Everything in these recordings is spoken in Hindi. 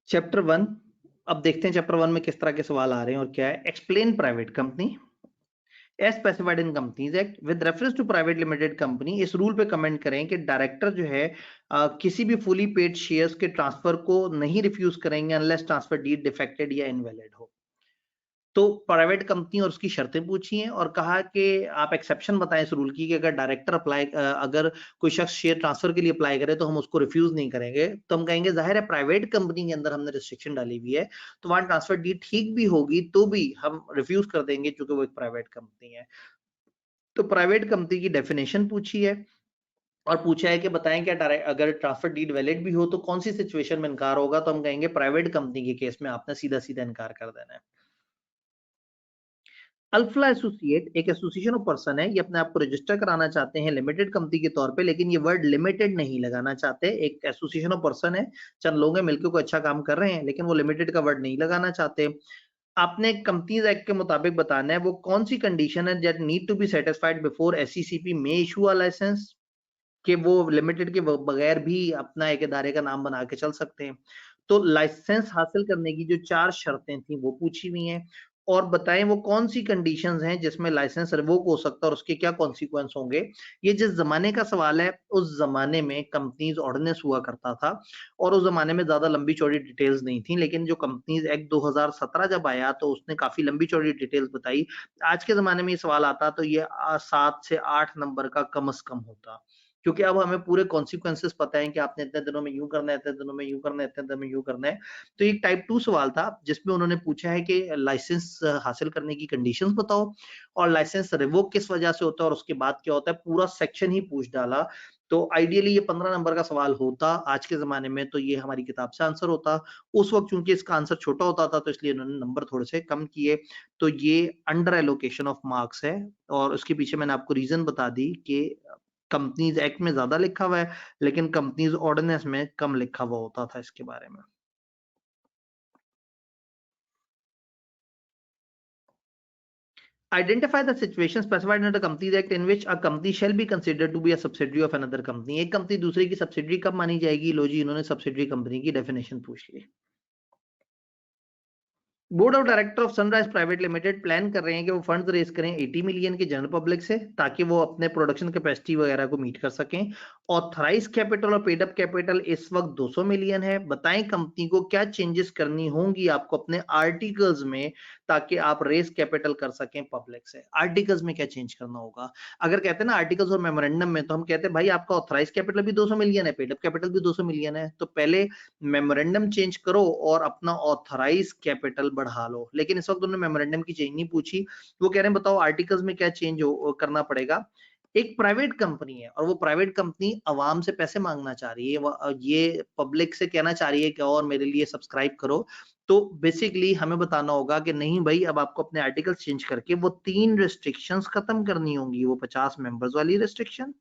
चैप्टर 1। अब देखते हैं चैप्टर 1 में किस तरह के सवाल आ रहे हैं और क्या है। Explain private company as specified in companies act with reference to private limited company. इस रूल पे कमेंट करें कि डायरेक्टर जो है किसी भी फुली पेड शेयर्स के ट्रांसफर को नहीं रिफ्यूज करेंगे अनलेस ट्रांसफर डीड डिफेक्टेड या इनवैलिड हो। तो प्राइवेट कंपनी और उसकी शर्तें पूछी हैं और कहा कि आप एक्सेप्शन बताएं इस रूल की कि अगर डायरेक्टर अगर कोई शख्स शेयर ट्रांसफर के लिए अप्लाई करे तो हम उसको रिफ्यूज नहीं करेंगे। तो हम कहेंगे जाहिर है प्राइवेट कंपनी के अंदर हमने रिस्ट्रिक्शन डाली हुई है, तो वहां ट्रांसफर डीड ठीक भी होगी तो भी हम रिफ्यूज कर देंगे क्योंकि वो एक प्राइवेट कंपनी है। तो प्राइवेट कंपनी की डेफिनेशन पूछी है और पूछा है कि बताएं क्या अगर ट्रांसफर डीड वैलिड भी हो तो कौन सी सिचुएशन में इनकार होगा। तो हम कहेंगे प्राइवेट कंपनी के केस में आपने सीधा सीधा इनकार कर देना है। अल्फा एसोसिएट एक एसोसिएशन ऑफ पर्सन है, ये अपने आप को रजिस्टर कराना चाहते हैं लिमिटेड कंपनी के तौर पे, लेकिन ये वर्ड लिमिटेड नहीं लगाना चाहते। एक एसोसिएशन ऑफ पर्सन है, चंद लोग हैं मिलकर कोई अच्छा काम कर रहे हैं, लेकिन वो लिमिटेड का वर्ड नहीं लगाना चाहते। आपने कंपनीज एक्ट के मुताबिक बताना है वो कौन सी कंडीशन है that need to be satisfied before SCCP में इशू अ लाइसेंस, कि वो लिमिटेड के बगैर भी अपना एक इदारे का नाम बना के चल सकते हैं। तो लाइसेंस हासिल करने की जो 4 शर्तें थी वो पूछी हुई हैं और बताएं वो कौन सी कंडीशंस हैं जिसमें लाइसेंस रिवोक हो सकता है और उसके क्या कॉन्सिक्वेंस होंगे। ये जिस जमाने का सवाल है उस जमाने में कंपनीज ऑर्डिनेंस हुआ करता था और उस जमाने में ज्यादा लंबी चौड़ी डिटेल्स नहीं थी, लेकिन जो कंपनीज एक्ट 2017 जब आया तो उसने काफी लंबी चौड़ी डिटेल्स बताई। आज के जमाने में ये सवाल आता तो ये 7 से 8 नंबर का कम से कम होता, क्योंकि अब हमें पूरे कॉन्सिक्वेंसेस पता है कि आपने इतने दिनों में यूं करना है, इतने दिनों में यूं करना है, इतने दिनों में यूं करना है। तो एक टाइप 2 सवाल था जिसमें उन्होंने पूछा है कि लाइसेंस हासिल करने की कंडीशंस बताओ और लाइसेंस रिवोक किस वजह से होता है और उसके बाद क्या होता है, पूरा सेक्शन ही पूछ डाला। तो आइडियली ये 15 नंबर का सवाल होता आज के जमाने में तो ये हमारी किताब से आंसर होता। उस वक्त चूंकि इसका आंसर छोटा होता था तो इसलिए उन्होंने नंबर थोड़े से कम किए। तो ये अंडर एलोकेशन ऑफ मार्क्स है और उसके पीछे मैंने आपको रीजन बता दी कि कंपनीज एक्ट में ज्यादा लिखा हुआ है लेकिन कंपनीज ऑर्डिनेंस में कम लिखा हुआ होता था इसके बारे में। Identify the situation specified under the Companies Act in which a company shall be considered to be a subsidiary of another company। एक कंपनी दूसरे की सब्सिडरी कब मानी जाएगी? लो जी, इन्होंने सब्सिडरी कंपनी की डेफिनेशन पूछ ली। Board of director of Sunrise private limited plan कर रहे हैं कि वो फंड्स रेज करें 80 मिलियन के जनरल पब्लिक से ताकि वो अपने प्रोडक्शन कैपेसिटी वगैरह को मीट कर सकें। ऑथराइज कैपिटल और पेड अप कैपिटल इस वक्त 200 मिलियन है। बताएं कंपनी को क्या चेंजेस करनी होंगी आपको अपने आर्टिकल्स में ताकि आप रेज कैपिटल कर सकें पब्लिक से। आर्टिकल्स में क्या चेंज करना होगा? अगर कहते हैं ना आर्टिकल्स और मेमोरेंडम में, तो हम कहते हैं भाई आपका ऑथराइज कैपिटल भी 200 मिलियन है, पेड अप कैपिटल भी 200 मिलियन है, तो पहले मेमोरेंडम चेंज करो और अपना ऑथराइज कैपिटल बढ़ा लो। लेकिन इस वक्त उन्होंने मेमोरेंडम की चेंज नहीं पूछी, वो कह रहे हैं बताओ आर्टिकल्स में क्या चेंज करना पड़ेगा। एक प्राइवेट कंपनी है और वो प्राइवेट कंपनी अवाम से पैसे मांगना चाह रही है, ये पब्लिक से कहना चाह रही है कि और मेरे लिए सब्सक्राइब करो। तो बेसिकली हमें बताना होगा कि नहीं भाई अब आपको अपने आर्टिकल्स चेंज करके वो 3 रिस्ट्रिक्शंस खत्म करनी होंगी। वो 50 मेंबर्स वाली रिस्ट्रिक्शन,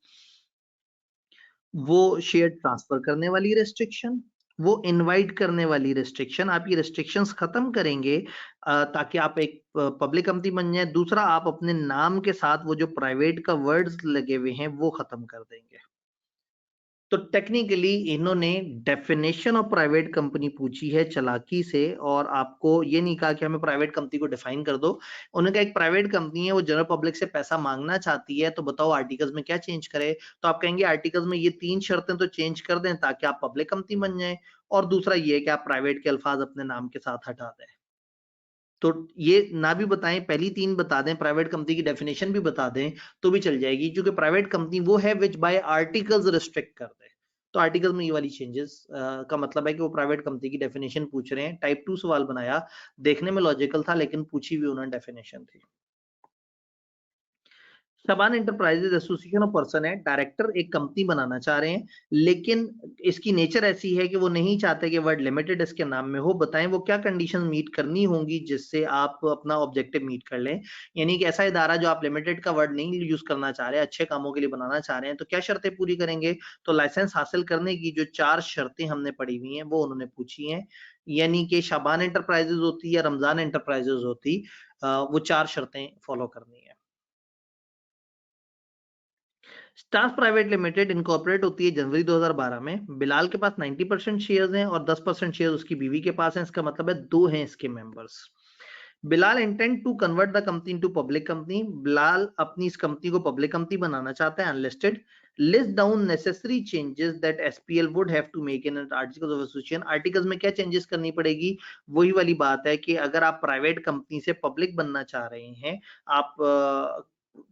वो शेयर ट्रांसफर करने वाली रेस्ट्रिक्शन, वो इनवाइट करने वाली रेस्ट्रिक्शन। आप ये रेस्ट्रिक्शंस खत्म करेंगे ताकि आप एक पब्लिक कंपनी बन जाए। दूसरा, आप अपने नाम के साथ वो जो प्राइवेट का वर्ड्स लगे हुए हैं वो खत्म कर देंगे। तो टेक्निकली इन्होंने डेफिनेशन ऑफ प्राइवेट कंपनी पूछी है चालाकी से और आपको ये नहीं कहा कि हमें प्राइवेट कंपनी को डिफाइन कर दो। उन्होंने कहा एक प्राइवेट कंपनी है वो जनरल पब्लिक से पैसा मांगना चाहती है, तो बताओ आर्टिकल्स में क्या चेंज करे। तो आप कहेंगे आर्टिकल्स में ये 3 शर्तें तो चेंज कर दें ताकि आप पब्लिक कंपनी बन जाए, और दूसरा ये है कि आप प्राइवेट के अल्फाज अपने नाम के साथ हटा दें। तो ये ना भी बताएं, पहली 3 बता दें, प्राइवेट कंपनी की डेफिनेशन भी बता दें तो भी चल जाएगी, क्योंकि प्राइवेट कंपनी वो है विच बाय आर्टिकल्स रिस्ट्रिक्ट कर दे। तो आर्टिकल में ये वाली चेंजेस का मतलब है कि वो प्राइवेट कंपनी की डेफिनेशन पूछ रहे हैं। टाइप 2 सवाल बनाया, देखने में लॉजिकल था लेकिन पूछी हुई उन्होंने डेफिनेशन थी। Shaban enterprises association of person है, डायरेक्टर एक कंपनी बनाना चाह रहे हैं लेकिन इसकी नेचर ऐसी है कि वो नहीं चाहते कि वर्ड लिमिटेड इसके नाम में हो। बताएं वो क्या कंडीशन मीट करनी होंगी जिससे आप अपना ऑब्जेक्टिव मीट कर लें। यानी कि ऐसा इदारा जो आप लिमिटेड का वर्ड नहीं यूज करना चाह रहे हैं, अच्छे कामों के लिए बनाना चाह रहे हैं, तो क्या शर्तें पूरी करेंगे। तो लाइसेंस हासिल करने की जो 4 शर्तें हमने पढ़ी हुई हैं वो उन्होंने पूछी हैं। यानी कि शबान एंटरप्राइजेज होती या रमजान एंटरप्राइजेज होती, वो 4 शर्तें फॉलो करनी है। स्टार्स प्राइवेट लिमिटेड इनकॉर्पोरेट होती है जनवरी 2012 में। बिलाल के पास 90% शेयर्स हैं और 10% शेयर्स उसकी बीवी के पास हैं। इसका मतलब है 2 हैं इसके members. Bilal intend to convert the company into public company. Bilal अपनी इस कंपनी को पब्लिक कंपनी बनाना चाहता है, unlisted. List down necessary changes that SPL would have to make in articles of association. Articles में क्या चेंजेस करनी पड़ेगी? वही वाली बात है कि अगर आप प्राइवेट कंपनी से पब्लिक बनना चाह रहे हैं, आप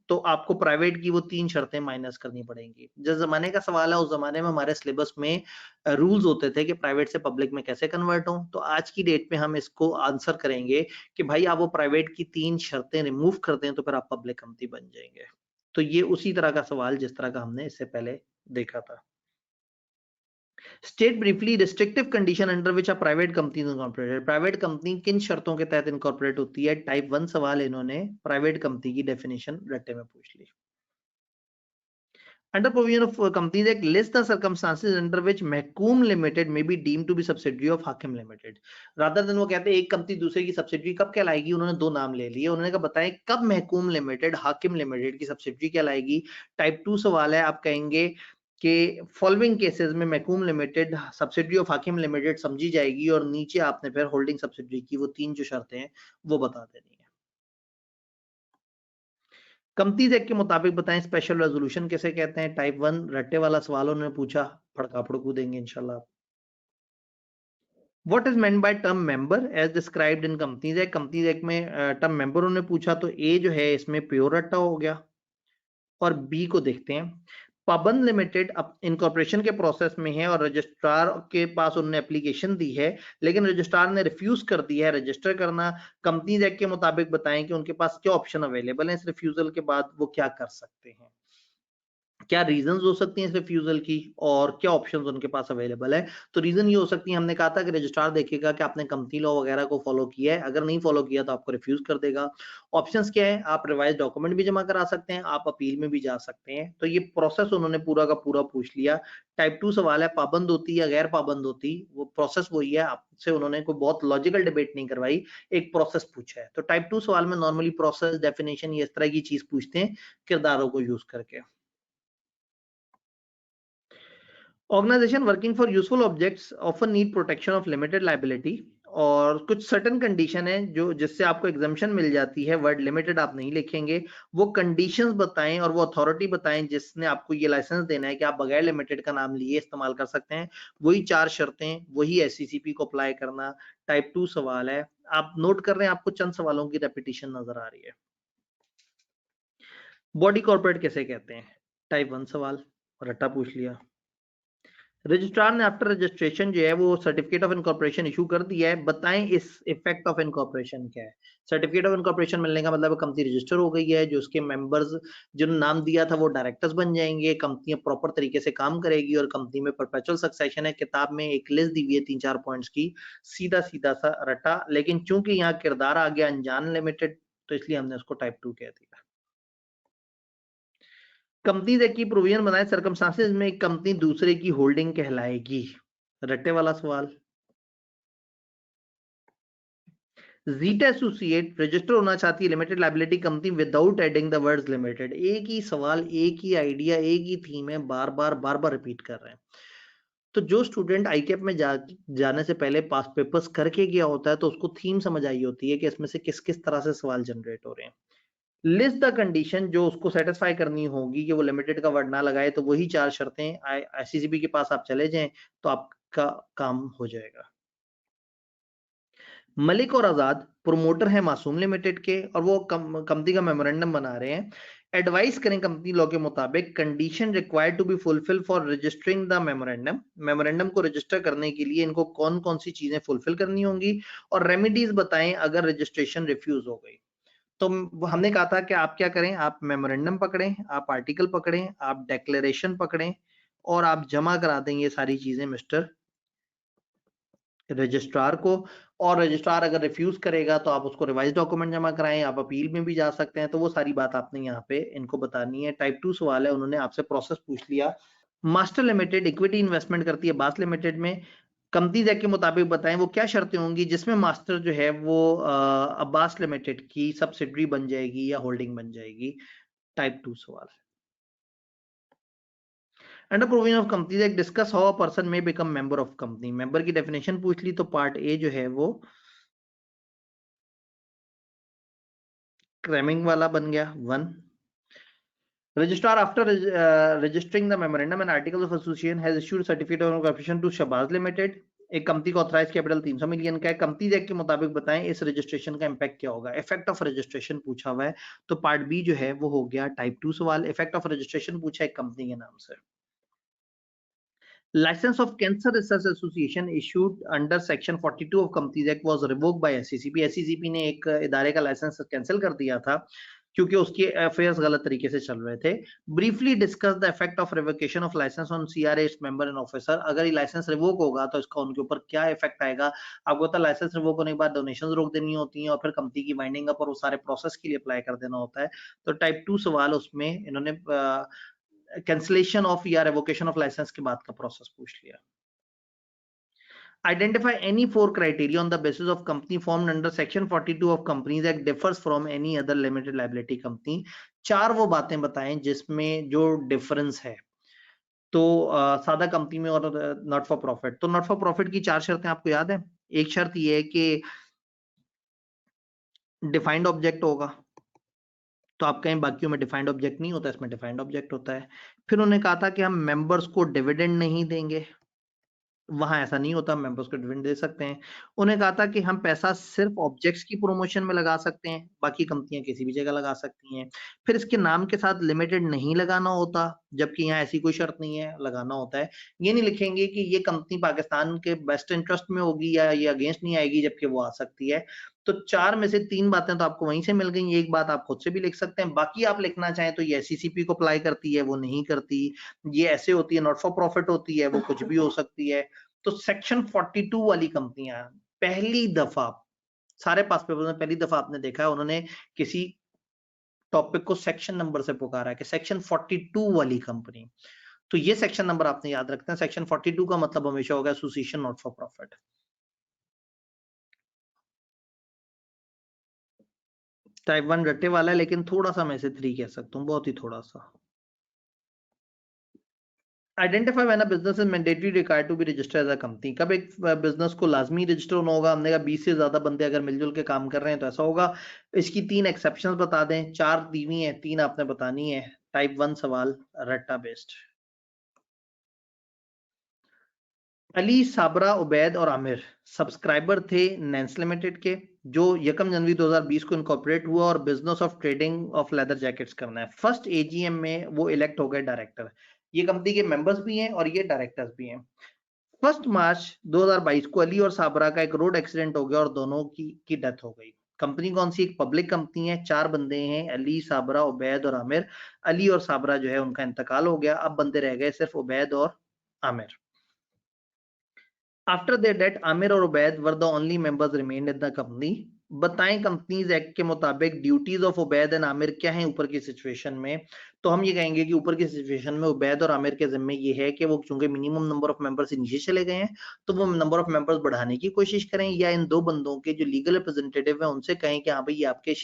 तो आपको प्राइवेट की वो 3 शर्तें माइनस करनी पड़ेंगी। जिस जमाने का सवाल है, उस जमाने में हमारे सिलेबस में रूल्स होते थे कि प्राइवेट से पब्लिक में कैसे कन्वर्ट हो। तो आज की डेट में हम इसको आंसर करेंगे कि भाई आप वो प्राइवेट की 3 शर्तें रिमूव कर दें तो फिर आप पब्लिक कंपनी बन जाएंगे। तो ये उसी तरह का सवाल जिस तरह का हमने इससे पहले देखा था। State briefly restrictive condition under which a private company incorporated. Private company किन शर्तों के तहत इनकॉर्पोरेट होती है? टाइप 1 सवाल इन्होंने प्राइवेट कंपनी की डेफिनेशन रट्टे में पूछ ली। Under provision of Companies Act, list the circumstances under which Mahkoom Limited may be deemed to be subsidiary of Hakim Limited. Rather than वो कहते हैं एक कंपनी दूसरे की सब्सिडरी कब कहलाएगी, उन्होंने 2 नाम ले लिए। उन्होंने कहा बताएं कब महकूम लिमिटेड हाकिम लिमिटेड की सब्सिडरी कहलाएगी। टाइप 2 सवाल है, आप कहेंगे कि फॉलोइंग केसेस में महकूम लिमिटेड सब्सिडरी ऑफ हाकिम लिमिटेड समझी जाएगी, और नीचे आपने फिर होल्डिंग सब्सिडरी की वो 3 जो शर्तें हैं वो बता देनी है। कंपनीज एक्ट के मुताबिक बताएं स्पेशल रेजोल्यूशन किसे कहते हैं? टाइप 1 रट्टे वाला सवाल उन्होंने पूछा, फड़का फड़कू देंगे इंशाल्लाह। What is meant by term member as described in companies act? Companies act में टर्म मेंबर उन्होंने पूछा, तो ए जो है इसमें प्योर रट्टा हो गया। और बी को देखते हैं। पाबंद लिमिटेड अब इनकॉर्पोरेशन के प्रोसेस में है और रजिस्ट्रार के पास उन्होंने एप्लीकेशन दी है, लेकिन रजिस्ट्रार ने रिफ्यूज कर दिया है रजिस्टर करना। कंपनीज एक्ट के मुताबिक बताएं कि उनके पास क्या ऑप्शन अवेलेबल है इस रिफ्यूजल के बाद, वो क्या कर सकते हैं, क्या रीजंस हो सकती हैं इस रिफ्यूजल की, और क्या ऑप्शंस उनके पास अवेलेबल है। तो रीजन ये हो सकती है, हमने कहा था कि रजिस्ट्रार देखेगा कि आपने कंपनी लॉ वगैरह को फॉलो किया है, अगर नहीं फॉलो किया तो आपको रिफ्यूज कर देगा। ऑप्शंस क्या है? आप रिवाइज डॉक्यूमेंट भी जमा करा सकते हैं, आप अपील में भी जा सकते हैं। तो ये प्रोसेस उन्होंने पूरा का पूरा पूछ लिया। टाइप 2 सवाल है, पाबंद होती या गैर पाबंद होती, वो प्रोसेस वही है। आपसे उन्होंने कोई बहुत लॉजिकल डिबेट नहीं करवाई, एक प्रोसेस पूछा है। तो टाइप 2 सवाल में नॉर्मली प्रोसेस, डेफिनेशन, ये इस तरह की चीज पूछते हैं किरदारों को यूज करके। Organisation working for useful objects often need protection of limited liability, और कुछ सर्टेन कंडीशन है जो जिससे आपको एग्जाम्पशन मिल जाती है। वर्ड लिमिटेड आप नहीं लिखेंगे, वो कंडीशंस बताएं और वो अथॉरिटी बताएं जिसने आपको ये लाइसेंस देना है कि आप बगैर लिमिटेड का नाम लिए इस्तेमाल कर सकते हैं। वही 4 शर्तें, वही एससीसीपी को अप्लाई करना। टाइप 2 सवाल है, आप नोट कर रहे हैं, आपको चंद सवालों की रेपिटेशन नजर आ रही है। बॉडी कॉर्पोरेट किसे कहते हैं? टाइप 1 सवाल, रट्टा पूछ लिया। रजिस्ट्रार ने आफ्टर रजिस्ट्रेशन जो है वो सर्टिफिकेट ऑफ इनकॉर्पोरेशन इशू कर दिया है, बताएं इस इफेक्ट ऑफ इनकॉर्पोरेशन क्या है। सर्टिफिकेट ऑफ इनकॉर्पोरेशन मिलने का मतलब कंपनी रजिस्टर हो गई है, जो उसके मेंबर्स जिन्होंने नाम दिया था वो डायरेक्टर्स बन जाएंगे, कंपनी प्रॉपर तरीके से काम करेगी और कंपनी में परपेचुअल सक्सेशन है। किताब में एक लिस्ट दी हुई है 3-4 पॉइंट्स की, सीधा सीधा सा रटा, लेकिन चूंकि यहाँ किरदार आ गया अनजान लिमिटेड, तो इसलिए हमने उसको टाइप 2 कह दिया। कंपनीज एक्ट की प्रोविजन बनाए सर्कमस्टांसेस में एक कंपनी दूसरे की होल्डिंग कहलाएगी, रट्टे वाला सवाल। जीटा एसोसिएट रजिस्टर होना चाहती है limited liability company without adding the words limited. एक ही सवाल, एक ही आइडिया, एक ही थीम है, बार बार रिपीट कर रहे हैं। तो जो स्टूडेंट आईकेप में जाने से पहले पास पेपर्स करके गया होता है तो उसको थीम समझ आई होती है कि इसमें से किस किस तरह से सवाल जनरेट हो रहे हैं। लिस्ट द कंडीशन जो उसको सेटिस्फाई करनी होगी कि वो लिमिटेड का वर्ड ना लगाए, तो वही 4 शर्तें आईसीसीबी के पास आप चले जाएं तो आपका काम हो जाएगा। मलिक और आजाद प्रोमोटर है मासूम लिमिटेड के और वो कंपनी का मेमोरेंडम बना रहे हैं। एडवाइस करें कंपनी लॉ के मुताबिक condition required to be fulfil for registering the memorandum. Memorandum को रजिस्टर करने के लिए इनको कौन कौन सी चीजें फुलफिल करनी होंगी, और रेमेडीज बताएं अगर रजिस्ट्रेशन रिफ्यूज हो गई। तो हमने कहा था कि आप क्या करें, आप मेमोरेंडम पकड़ें, आप आर्टिकल पकड़ें, आप डेक्लेरेशन पकड़ें, और आप जमा करा दें ये सारी चीजें मिस्टर रजिस्ट्रार को। और रजिस्ट्रार अगर रिफ्यूज करेगा तो आप उसको रिवाइज डॉक्यूमेंट जमा कराएं, आप अपील में भी जा सकते हैं। तो वो सारी बात आपने यहाँ पे इनको बतानी है। टाइप 2 सवाल है, उन्होंने आपसे प्रोसेस पूछ लिया। मास्टर लिमिटेड इक्विटी इन्वेस्टमेंट करती है बास लिमिटेड में। कंपनीज एक्ट के मुताबिक बताएं वो क्या शर्तें होंगी जिसमें मास्टर जो है वो अब्बास लिमिटेड की सब्सिडरी बन जाएगी या होल्डिंग बन जाएगी। टाइप 2 सवाल। Under provision of companies act discuss how a person may become member of company. Member की डेफिनेशन पूछ ली तो पार्ट ए जो है वो क्रैमिंग वाला बन गया 1। Registrar, after registering the memorandum and articles of association, has issued certificate of incorporation to Shabazz Limited। एक कंपनी का ऑथराइज कैपिटल 300 मिलियन का है। कंपनीज एक्ट के मुताबिक बताएं इस रजिस्ट्रेशन का इंपैक्ट क्या होगा। इफेक्ट ऑफ रजिस्ट्रेशन पूछा हुआ है तो पार्ट बी जो है वो हो गया टाइप 2 सवाल। इफेक्ट ऑफ रजिस्ट्रेशन पूछा है कंपनी के नाम से। License of Cancer Research Association issued under Section 42 of Companies Act was revoked by SCCP। SCCP ने एक इदारे का लाइसेंस कैंसिल कर दिया था क्योंकि उसके अफेयर्स गलत तरीके से चल रहे थे। Briefly discuss the effect of revocation of licence on CRA member and officer. अगर ये लाइसेंस रिवोक होगा तो इसका उनके ऊपर क्या इफेक्ट आएगा। आपको पता है लाइसेंस रिवोक होने के बाद डोनेशन रोक देनी होती है और फिर कंपनी की वाइंडिंग अप और वो सारे प्रोसेस के लिए अप्लाई कर देना होता है। तो टाइप 2 सवाल उसमें इन्होंने कैंसिलेशन ऑफ या रिवोकेशन ऑफ लाइसेंस के बाद का प्रोसेस पूछ लिया। Identify any 4 criteria on the basis of company formed under Section 42 of Companies Act differs from any other limited liability company। 4 वो बातें बताएं जिसमें जो डिफरेंस है। तो सादा कंपनी में और नॉट फॉर प्रॉफिट। तो नॉट फॉर प्रॉफिट की 4 शर्तें आपको याद है। एक शर्त ये है कि डिफाइंड ऑब्जेक्ट होगा। तो आप कहें बाकियों में डिफाइंड ऑब्जेक्ट नहीं होता, इसमें डिफाइंड ऑब्जेक्ट होता है। फिर उन्होंने कहा था कि हम मेंबर्स को डिविडेंड नहीं देंगे। वहां ऐसा नहीं होता, मेंबर्स को डिविडेंड दे सकते हैं। उन्हें कहा था कि हम पैसा सिर्फ ऑब्जेक्ट्स की प्रमोशन में लगा सकते हैं, बाकी कंपनियां किसी भी जगह लगा सकती हैं। फिर इसके नाम के साथ लिमिटेड नहीं लगाना होता, जबकि यहाँ ऐसी कोई शर्त नहीं है, लगाना होता है। ये नहीं लिखेंगे कि ये कंपनी पाकिस्तान के बेस्ट इंटरेस्ट में होगी या ये अगेंस्ट नहीं आएगी, जबकि वो आ सकती है। तो 4 में से 3 बातें तो आपको वहीं से मिल गई। एक बात आप खुद से भी लिख सकते हैं, बाकी आप लिखना चाहें तो ये SCCP को अप्लाई करती है, वो नहीं करती। ये ऐसे होती है, नॉट फॉर प्रॉफिट होती है, वो कुछ भी हो सकती है। तो सेक्शन 42 वाली कंपनियां पहली दफा सारे पास पेपर में पहली दफा आपने देखा है उन्होंने किसी टॉपिक को सेक्शन नंबर से पुकारा है कि सेक्शन 42 वाली कंपनी। तो ये सेक्शन नंबर आपने याद रखते हैं। सेक्शन 42 का मतलब हमेशा होगा association not for profit. Type 1 Ratte वाला है, लेकिन थोड़ा सा मैं इसे 3 कह सकता हूँ, बहुत ही थोड़ा सा। Identify when a business is mandatory required to be registered as a company. कब एक बिजनेस को लाजमी रजिस्टर होना होगा। हमने कहा 20 से ज्यादा बंदे अगर मिलजुल के काम कर रहे हैं तो ऐसा होगा। इसकी 3 एक्सेप्शंस बता दें, 4 दी हुई हैं, 3 आपने बतानी है। टाइप 1 सवाल रट्टा बेस्ड। अली, साबरा, उबैद और आमिर सब्सक्राइबर थे नैंस लिमिटेड के, जो 1 जनवरी 2020 को इनकॉर्पोरेट हुआ और business of trading of leather jackets करना है। फर्स्ट AGM में वो इलेक्ट हो गए डायरेक्टर। ये कंपनी के मेंबर्स भी हैं और ये डायरेक्टर्स भी हैं। 1 मार्च 2022 को अली और साबरा का एक रोड एक्सीडेंट हो गया और दोनों की डेथ हो गई। कंपनी कौन सी? एक पब्लिक कंपनी है, 4 बंदे हैं, अली, साबरा, उबैद और आमिर। अली और साबरा जो है उनका इंतकाल हो गया, अब बंदे रह गए सिर्फ उबैद और Aamir. After their death, Amir और Ubaid were the only members remained in the company। बताएं कंपनीज एक्ट के मुताबिक duties of Ubaid and Aamir क्या हैं ऊपर की सिचुएशन में। तो हम ये कहेंगे कि ऊपर की सिचुएशन में उबैद और आमिर के जिम्मे ये है कि वो चूंकि मिनिमम नंबर ऑफ मेंबर्स से नीचे चले गए हैं तो वो नंबर ऑफ मेंबर्स बढ़ाने की कोशिश करें, या इन 2 बंदों के जो लीगल रिप्रेजेंटेटिव हैं उनसे कहें कि हाँ भाई ये आपके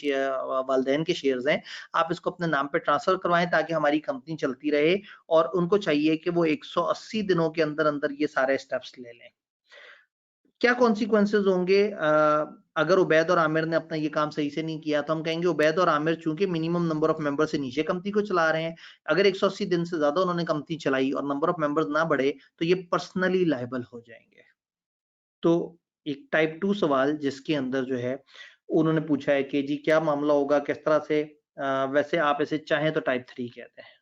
वालदैन के शेयर्स हैं, आप इसको अपने नाम पे ट्रांसफर करवाएं ताकि हमारी कंपनी चलती रहे। और उनको चाहिए कि वो 180 दिनों के अंदर अंदर ये सारे स्टेप्स ले लें। क्या कॉन्सिक्वेंसेज होंगे अगर उबैद और आमिर ने अपना ये काम सही से नहीं किया? तो हम कहेंगे उबैद और आमिर चूंकि मिनिमम नंबर ऑफ मेंबर से नीचे कंपनी को चला रहे हैं, अगर 180 दिन से ज्यादा उन्होंने कंपनी चलाई और नंबर ऑफ मेंबर्स ना बढ़े तो ये पर्सनली लायबल हो जाएंगे। तो एक टाइप 2 सवाल जिसके अंदर जो है उन्होंने पूछा है कि जी क्या मामला होगा, किस तरह से। वैसे आप इसे चाहें तो टाइप 3 कहते हैं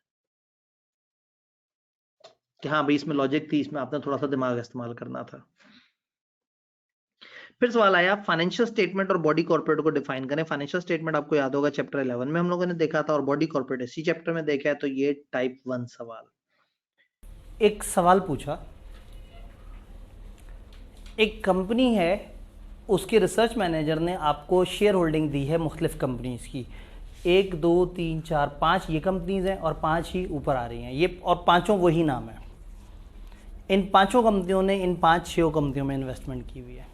कि हाँ भाई इसमें लॉजिक थी, इसमें आपने थोड़ा सा दिमाग इस्तेमाल करना था। फिर सवाल आया फाइनेंशियल स्टेटमेंट और बॉडी कॉर्पोरेट को डिफाइन करें। फाइनेंशियल स्टेटमेंट आपको याद होगा चैप्टर 11 में हम लोगों ने देखा था और बॉडी कॉर्पोरेट इसी चैप्टर में देखा है। तो ये टाइप 1 सवाल। एक सवाल पूछा, एक कंपनी है, उसके रिसर्च मैनेजर ने आपको शेयर होल्डिंग दी है मुख्तलिफ कंपनीज की, 1 2 3 4 5 ये कंपनीज हैं और 5 ही ऊपर आ रही हैं ये, और 5 वही नाम है। इन 5 कंपनियों ने इन 5 कंपनियों में इन्वेस्टमेंट की हुई है।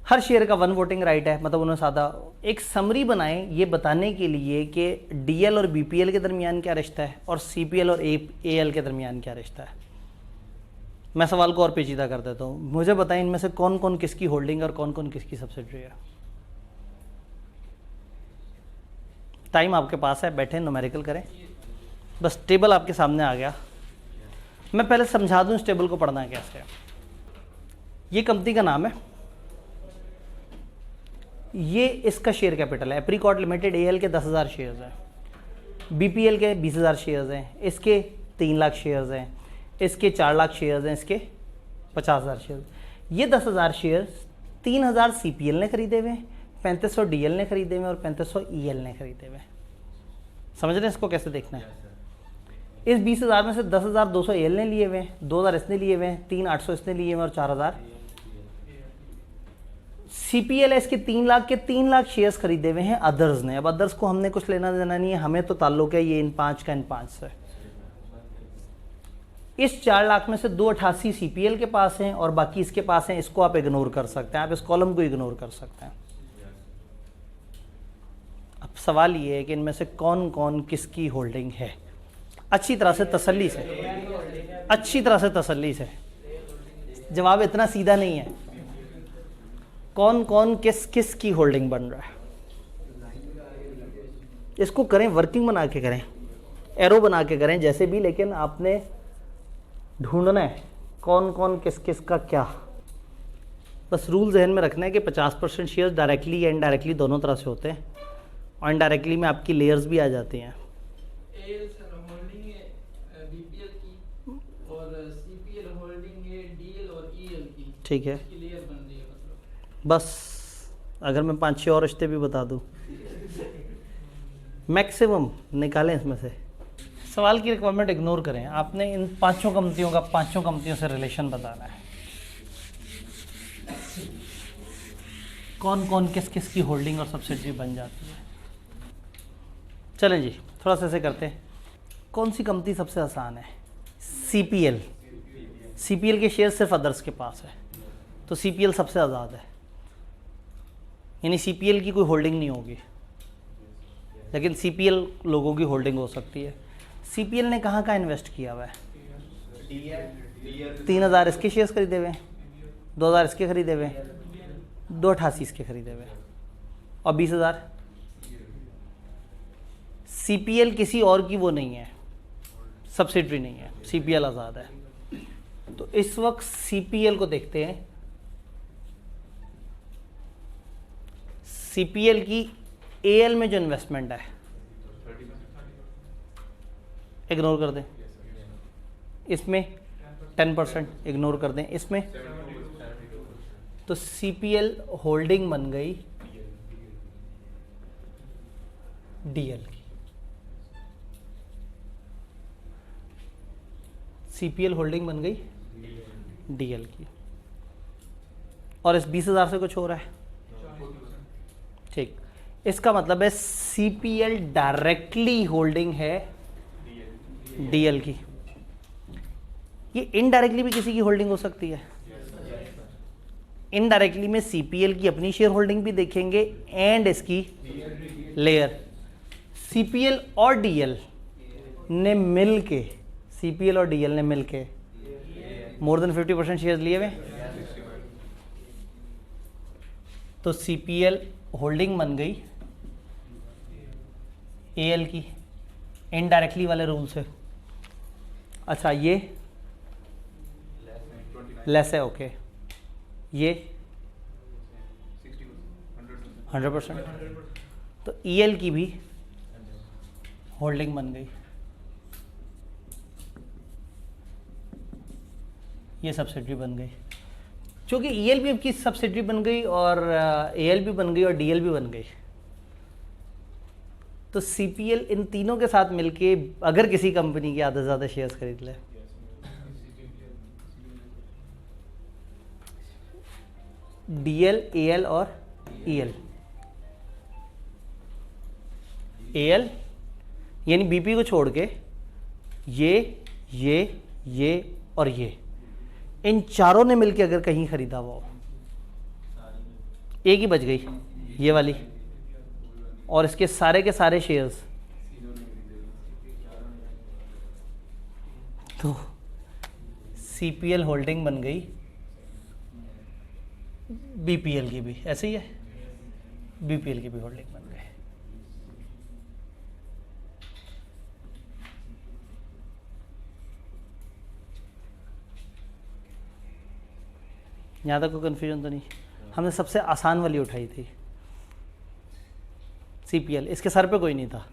हर शेयर का 1 वोटिंग राइट है, मतलब उन्होंने सादा एक समरी बनाए ये बताने के लिए कि डीएल और बीपीएल के दरमियान क्या रिश्ता है और सीपीएल और एएल के दरमियान क्या रिश्ता है। मैं सवाल को और पेचीदा कर देता हूँ, मुझे बताएं इनमें से कौन कौन किसकी होल्डिंग और कौन कौन किसकी सब्सिडरी है। टाइम आपके पास है, बैठे न्यूमेरिकल करें। बस टेबल आपके सामने आ गया। मैं पहले समझा दूं इस टेबल को पढ़ना कैसे है। ये कंपनी का नाम है, ये इसका शेयर कैपिटल है। एप्रीकॉर्ड लिमिटेड एएल के 10,000 शेयर्स हैं, बीपीएल के 20,000 शेयर्स हैं, इसके 3 लाख शेयर्स हैं, इसके 4 लाख शेयर्स हैं, इसके 50,000 शेयर्स। ये 10,000 शेयर्स 3,000 सीपीएल ने खरीदे हुए, 3500 डीएल ने खरीदे हुए और 3500 ईएल ने खरीदे हुए। समझ रहे हैं इसको कैसे देखना है। इस 20,000 में से 10,200 एएल ने लिए हुए, 2,000 इसने लिए हुए, 3,800 इसने लिए हुए और 4,000 सीपीएल है। इसके 3 लाख के 3 लाख शेयर्स खरीदे हुए हैं अदर्स ने। अब अदर्स को हमने कुछ लेना देना नहीं है, हमें तो ताल्लुक है ये इन 5 का इन 5 से। इस 4 लाख में से 288 सीपीएल के पास हैं और बाकी इसके पास हैं। इसको आप इग्नोर कर सकते हैं, आप इस कॉलम को इग्नोर कर सकते हैं। अब सवाल ये है कि इनमें से कौन कौन किसकी होल्डिंग है। अच्छी तरह से तसल्ली से, अच्छी तरह से तसल्ली से, जवाब इतना सीधा नहीं है। कौन कौन किस किस की होल्डिंग बन रहा है, इसको करें वर्किंग बना के करें, एरो बना के करें, जैसे भी, लेकिन आपने ढूंढना है कौन कौन किस किस का क्या। बस रूल जहन में रखना है कि 50% शेयर्स डायरेक्टली या इनडायरेक्टली दोनों तरह से होते हैं और इनडायरेक्टली में आपकी लेयर्स भी आ जाती हैं। ठीक है, बस अगर मैं 5-6 और रिश्ते भी बता दूं, मैक्सिमम निकालें इसमें से। सवाल की रिक्वायरमेंट इग्नोर करें, आपने इन 5 कंपनियों का 5 कंपनियों से रिलेशन बताना है। कौन कौन किस किस की होल्डिंग और सब्सिडरी बन जाती है। चलें जी, थोड़ा सा ऐसे करते हैं। कौन सी कंपनी सबसे आसान है? सीपीएल। सीपीएल के शेयर सिर्फ अदर्स के पास है, तो सीपीएल सबसे आज़ाद है, यानी सीपीएल की कोई होल्डिंग नहीं होगी, लेकिन सीपीएल लोगों की होल्डिंग हो सकती है। सीपीएल ने कहाँ कहाँ इन्वेस्ट किया हुआ है? 3,000 इसके शेयर्स खरीदे हुए, 2,000 इसके खरीदे हुए, 288 इसके खरीदे हुए और 20,000। सीपीएल किसी और की वो नहीं है, सब्सिडरी नहीं है, सीपीएल आज़ाद है। तो इस वक्त सीपीएल को देखते हैं। सीपीएल की एएल में जो इन्वेस्टमेंट है इग्नोर कर दें, इसमें 10% इग्नोर कर दें, इसमें तो सीपीएल होल्डिंग बन गई डीएल की। सीपीएल होल्डिंग बन गई डीएल की और इस 20,000 से कुछ हो रहा है। ठीक, इसका मतलब है सीपीएल डायरेक्टली होल्डिंग है डीएल की। ये इनडायरेक्टली भी किसी की होल्डिंग हो सकती है। इनडायरेक्टली में सीपीएल की अपनी शेयर होल्डिंग भी देखेंगे एंड इसकी लेयर। सीपीएल और डीएल ने मिलके, सीपीएल और डीएल ने मिलके मोर देन 50% शेयर्स लिए हुए, तो सीपीएल होल्डिंग बन गई एएल की इनडायरेक्टली वाले रूल से। अच्छा, ये लेस है, ओके, ये 100%, तो ईएल की भी होल्डिंग बन गई, ये सब्सिडरी बन गई। क्योंकि ईएल भी आपकी सब्सिडरी बन गई और एएल भी बन गई और डीएल भी बन गई, तो सीपीएल इन तीनों के साथ मिलके अगर किसी कंपनी के आधे से ज़्यादा शेयर्स खरीद ले, डीएल, एएल और ईएल। एएल यानी बीपी को छोड़ के ये और ये, इन चारों ने मिलके अगर कहीं खरीदा हुआ हो, एक ही बच गई, ये वाली, और इसके सारे के सारे शेयर्स। तो CPL होल्डिंग बन गई BPL की भी, ऐसे ही है, BPL की भी होल्डिंग बन गई। यहाँ तक कोई कन्फ्यूजन तो नहीं? हमने सबसे आसान वाली उठाई थी CPL, इसके सर पे कोई नहीं था।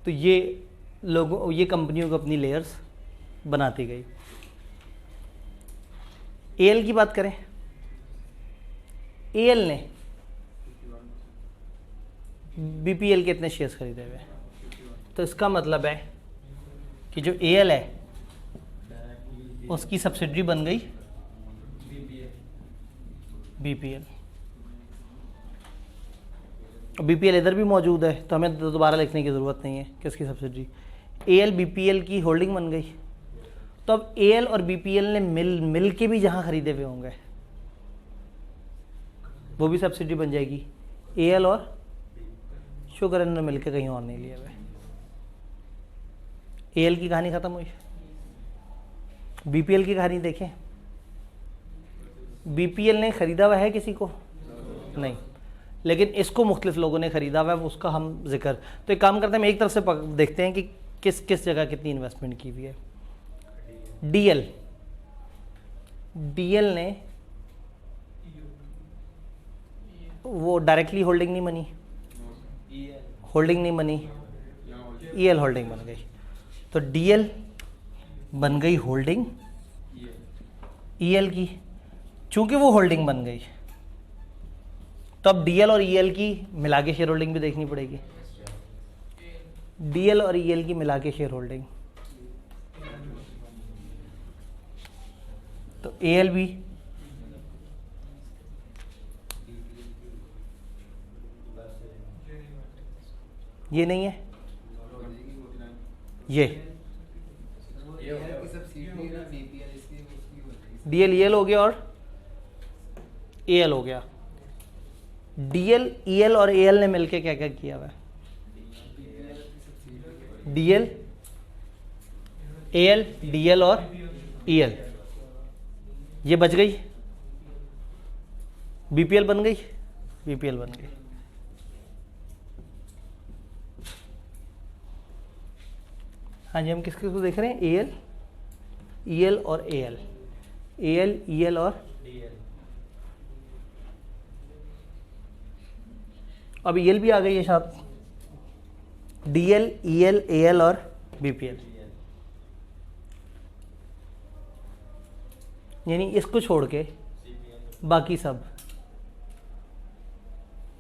तो ये लोगों, ये कंपनियों को अपनी लेयर्स बनाती गई। AL की बात करें, AL ने BPL के इतने शेयर्स खरीदे हुए, तो इसका मतलब है कि जो AL है उसकी सब्सिडरी बन गई BPL। BPL इधर भी मौजूद है, तो हमें दोबारा लिखने की ज़रूरत नहीं है किसकी सब्सिडरी। AL BPL की होल्डिंग बन गई। तो अब AL और BPL ने मिल के भी जहाँ खरीदे हुए होंगे वो भी सब्सिडी बन जाएगी। AL और शुगर इन्होंने मिल के कहीं और नहीं लिए हुए। AL की कहानी ख़त्म हुई। BPL की कहानी देखें, BPL ने ख़रीदा हुआ है किसी को नहीं, लेकिन इसको मुख्तलिफ लोगों ने ख़रीदा हुआ है, उसका हम जिक्र। तो एक काम करते हैं, हम एक तरफ से देखते हैं कि किस किस जगह कितनी इन्वेस्टमेंट की हुई है। DL ने वो डायरेक्टली होल्डिंग नहीं बनी, होल्डिंग नहीं बनी, EL होल्डिंग बन गई। तो DL बन गई होल्डिंग EL की, चूंकि वो होल्डिंग बन गई तो अब DL और EL की मिला के शेयर होल्डिंग भी देखनी पड़ेगी। DL और EL की मिला के शेयर होल्डिंग, तो AL भी ये नहीं है, ये DL EL हो गया और AL हो गया। DL EL और AL ने मिलके क्या क्या किया हुआ है? DL AL DL और EL, ये बच गई, BPL बन गई, BPL बन गई। हाँ जी, हम किस किस को देख रहे हैं? AL EL और AL, AL EL और अब EL भी आ गई है साथ, DL EL AL और BPL। यानी इसको छोड़ के बाकी सब,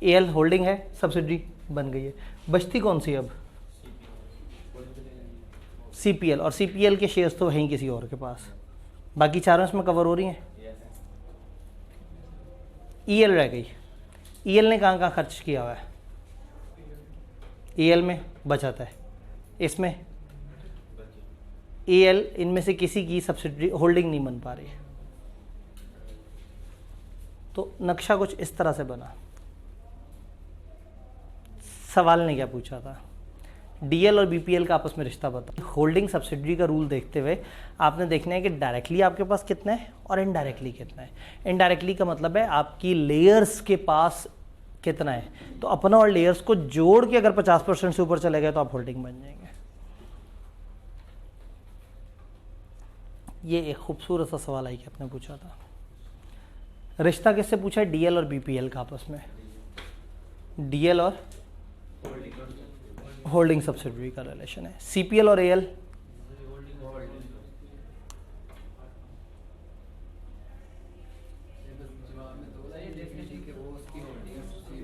AL होल्डिंग है, सब्सिडी बन गई है, बचती कौन सी अब? CPL, और CPL के शेयर्स तो हैं किसी और के पास, बाकी चारों इसमें कवर हो रही हैं। EL रह गई। EL ने कहाँ कहाँ खर्च किया हुआ है? EL में बचत है, इसमें AL इनमें से किसी की सब्सिडी होल्डिंग नहीं बन पा रही, तो नक्शा कुछ इस तरह से बना। सवाल ने क्या पूछा था? DL और BPL का आपस में रिश्ता बता। होल्डिंग सब्सिडी का रूल देखते हुए आपने देखना है कि डायरेक्टली आपके पास कितना है और इनडायरेक्टली कितना है। इनडायरेक्टली का मतलब है आपकी लेयर्स के पास कितना है, तो अपना और लेयर्स को जोड़ के अगर 50% से ऊपर चले गए तो आप होल्डिंग बन जाएंगे। ये एक खूबसूरत सा सवाल है कि आपने पूछा था। रिश्ता किससे पूछा है? DL और BPL का आपस में, DL और होल्डिंग सब्सिडरी का रिलेशन है। CPL और AL,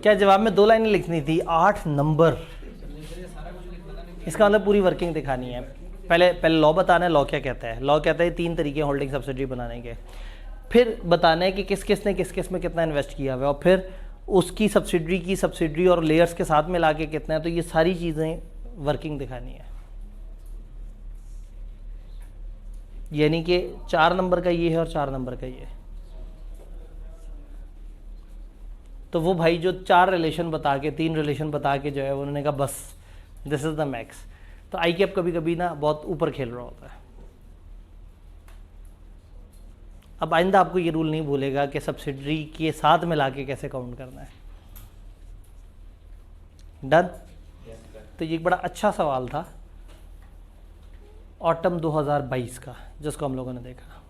क्या जवाब में 2 लाइनें लिखनी थी? 8 नंबर, इसका मतलब पूरी वर्किंग दिखानी है। पहले लॉ बताना है, लॉ क्या कहता है। लॉ कहता है 3 तरीके होल्डिंग सब्सिडरी बनाने के, फिर बताना है कि किस किस ने किस किस में कितना इन्वेस्ट किया हुआ है, और फिर उसकी सब्सिडरी और लेयर्स के साथ मिला के कितना है। तो ये सारी चीज़ें वर्किंग दिखानी है। यानी कि 4 नंबर का ये है और 4 नंबर का ये है। तो वो भाई जो 4 रिलेशन बता के 3 रिलेशन बता के जो है उन्होंने कहा बस दिस इज़ द मैक्स। तो आई कैप कभी कभी ना बहुत ऊपर खेल रहा होता है। अब आइंदा आपको ये रूल नहीं भूलेगा कि सब्सिडरी के साथ मिला के कैसे काउंट करना है। डन। तो ये एक बड़ा अच्छा सवाल था ऑटम 2022 का जिसको हम लोगों ने देखा।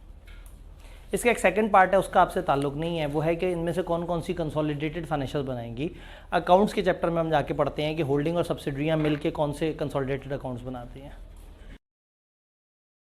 इसका एक सेकंड पार्ट है, उसका आपसे ताल्लुक नहीं है, वो है कि इनमें से कौन कौन सी कंसोलिडेटेड फाइनेंशियल बनाएंगी। अकाउंट्स के चैप्टर में हम जाके पढ़ते हैं कि होल्डिंग और सब्सिडरियाँ मिलके कौन से कंसोलिडेटेड अकाउंट्स बनाती हैं।